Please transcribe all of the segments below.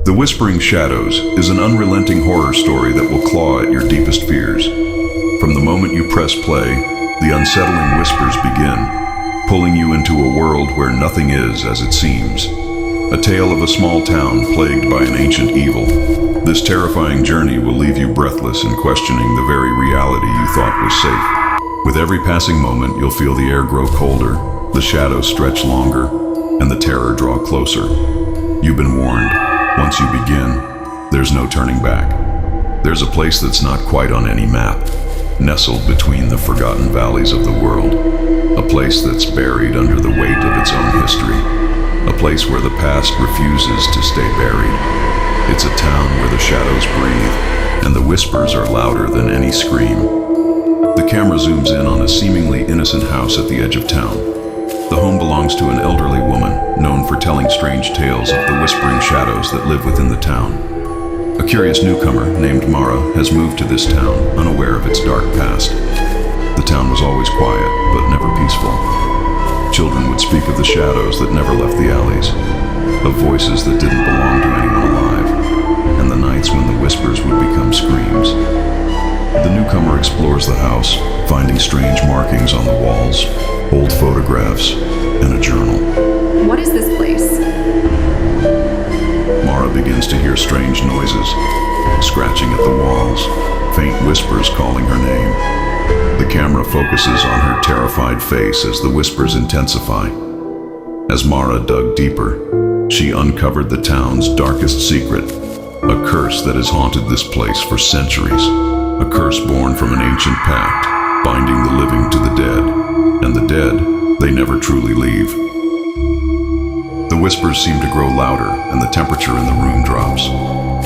The Whispering Shadows is an unrelenting horror story that will claw at your deepest fears. From the moment you press play, the unsettling whispers begin, pulling you into a world where nothing is as it seems. A tale of a small town plagued by an ancient evil. This terrifying journey will leave you breathless and questioning the very reality you thought was safe. With every passing moment, you'll feel the air grow colder, the shadows stretch longer, and the terror draw closer. You've been warned. Once you begin, there's no turning back. There's a place that's not quite on any map, nestled between the forgotten valleys of the world. A place that's buried under the weight of its own history. A place where the past refuses to stay buried. It's a town where the shadows breathe, and the whispers are louder than any scream. The camera zooms in on a seemingly innocent house at the edge of town. The home belongs to an elderly woman, known for telling strange tales of the whispering shadows that live within the town. A curious newcomer named Mara has moved to this town, unaware of its dark past. The town was always quiet, but never peaceful. Children would speak of the shadows that never left the alleys, of voices that didn't belong to anyone alive, and the nights when the whispers would become screams. The newcomer explores the house, finding strange markings on the walls, old photographs, and a journal. What is this place? Mara begins to hear strange noises, scratching at the walls, faint whispers calling her name. The camera focuses on her terrified face as the whispers intensify. As Mara dug deeper, she uncovered the town's darkest secret, a curse that has haunted this place for centuries. A curse born from an ancient pact, binding the living to the dead. And the dead, they never truly leave. The whispers seem to grow louder, and the temperature in the room drops.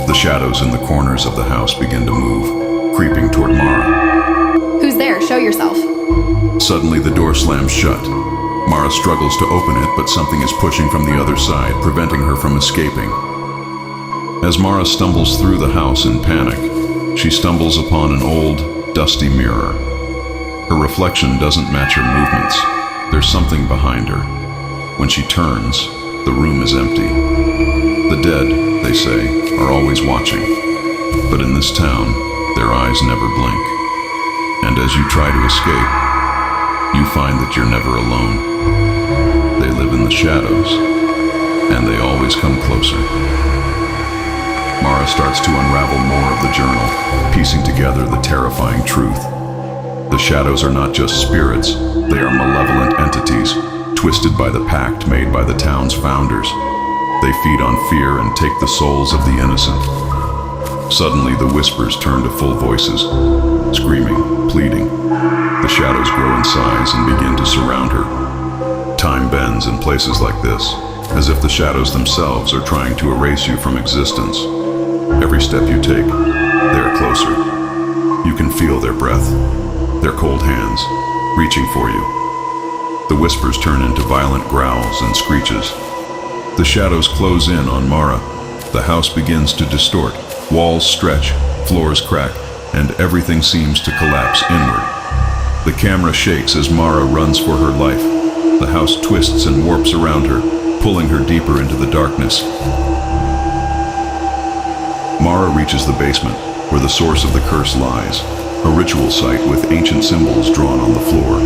The shadows in the corners of the house begin to move, creeping toward Mara. Who's there? Show yourself. Suddenly, the door slams shut. Mara struggles to open it, but something is pushing from the other side, preventing her from escaping. As Mara stumbles through the house in panic, she stumbles upon an old, dusty mirror. Her reflection doesn't match her movements. There's something behind her. When she turns, the room is empty. The dead, they say, are always watching. But in this town, their eyes never blink. And as you try to escape, you find that you're never alone. They live in the shadows, and they always come closer. Mara starts to unravel more of the journal, piecing together the terrifying truth. The shadows are not just spirits, they are malevolent entities, twisted by the pact made by the town's founders. They feed on fear and take the souls of the innocent. Suddenly, the whispers turn to full voices, screaming, pleading. The shadows grow in size and begin to surround her. Time bends in places like this, as if the shadows themselves are trying to erase you from existence. Every step you take, they are closer. You can feel their breath, their cold hands, reaching for you. The whispers turn into violent growls and screeches. The shadows close in on Mara. The house begins to distort. Walls stretch, floors crack, and everything seems to collapse inward. The camera shakes as Mara runs for her life. The house twists and warps around her, pulling her deeper into the darkness. Mara reaches the basement, where the source of the curse lies. A ritual site with ancient symbols drawn on the floor.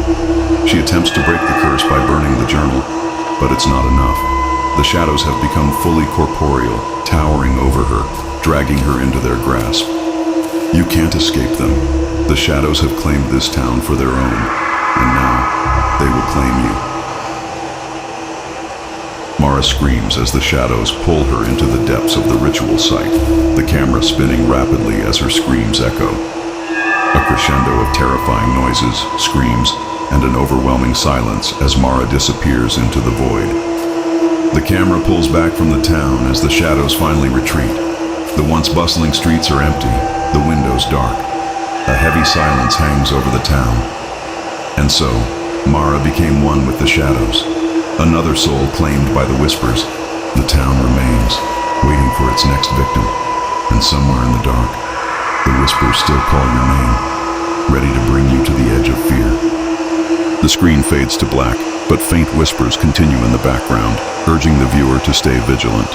She attempts to break the curse by burning the journal, but it's not enough. The shadows have become fully corporeal, towering over her, dragging her into their grasp. You can't escape them. The shadows have claimed this town for their own, and now they will claim you. Mara screams as the shadows pull her into the depths of the ritual site, the camera spinning rapidly as her screams echo. A crescendo of terrifying noises, screams, and an overwhelming silence as Mara disappears into the void. The camera pulls back from the town as the shadows finally retreat. The once bustling streets are empty, the windows dark. A heavy silence hangs over the town. And so, Mara became one with the shadows. Another soul claimed by the whispers. The town remains, waiting for its next victim. And somewhere in the dark, the whispers still call your name, ready to bring you to the edge of fear. The screen fades to black, but faint whispers continue in the background, urging the viewer to stay vigilant.